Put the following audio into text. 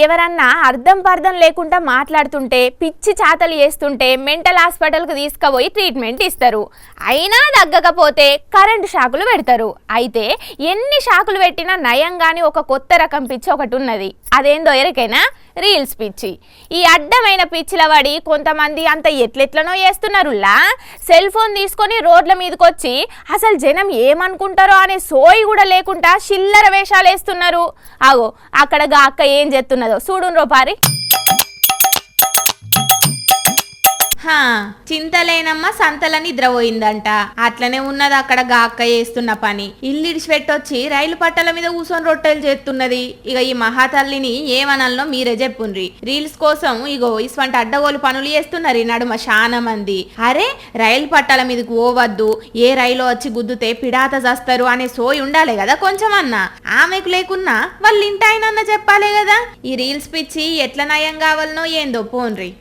ఎవరన్నా అర్థం పర్థం లేకుండా మాట్లాడుతుంటే పిచ్చి చాతలు చేస్తుంటే మెంటల్ హాస్పిటల్కి తీసుకుపోయి ట్రీట్మెంట్ ఇస్తారు. అయినా తగ్గకపోతే కరెంటు షాకులు పెడతారు. అయితే ఎన్ని షాకులు పెట్టినా నయంగాని ఒక కొత్త రకం పిచ్చి ఒకటి ఉన్నది. అదేందో ఎరికైనా రీల్స్ పిచ్చి. ఈ అడ్డమైన పిచ్చిల పడి కొంతమంది అంత ఎట్లెట్లనో చేస్తున్నారులా. సెల్ ఫోన్ తీసుకొని రోడ్ల మీదకి వచ్చి అసలు జనం ఏమనుకుంటారో అనే సోయి కూడా లేకుండా చిల్లర వేషాలు వేస్తున్నారు. ఆగో అక్కడ గా అక్క ఏం చేస్తున్నదో చూడుండ్రో పారి. చింతలేనమ్మ సంతల నిద్రపోయిందంట. అట్లనే ఉన్నది అక్కడ గాక్క చేస్తున్న పని. ఇల్లు ఇడిచిపెట్టొచ్చి రైలు పట్టాల మీద కూసొని రొట్టెలు చేస్తున్నది. ఇక ఈ మహాతల్లిని ఏమనాలనో మీరే చెప్పుండ్రి. రీల్స్ కోసం ఇగో ఇటువంటి అడ్డగోలు పనులు చేస్తున్నారు ఈ నడుమ చాలా మంది. అరే రైలు పట్టాల మీదకి పోవద్దు, ఏ రైలు వచ్చి గుద్దుతే పిడాత చేస్తారు అనే సోయి ఉండాలి కదా కొంచెం అన్నా. ఆమెకు లేకున్నా వాళ్ళు ఇంటాయనన్నా చెప్పాలే కదా. ఈ రీల్స్ పిచ్చి ఎట్ల నయం కావాలనో ఏందో పోన్రి.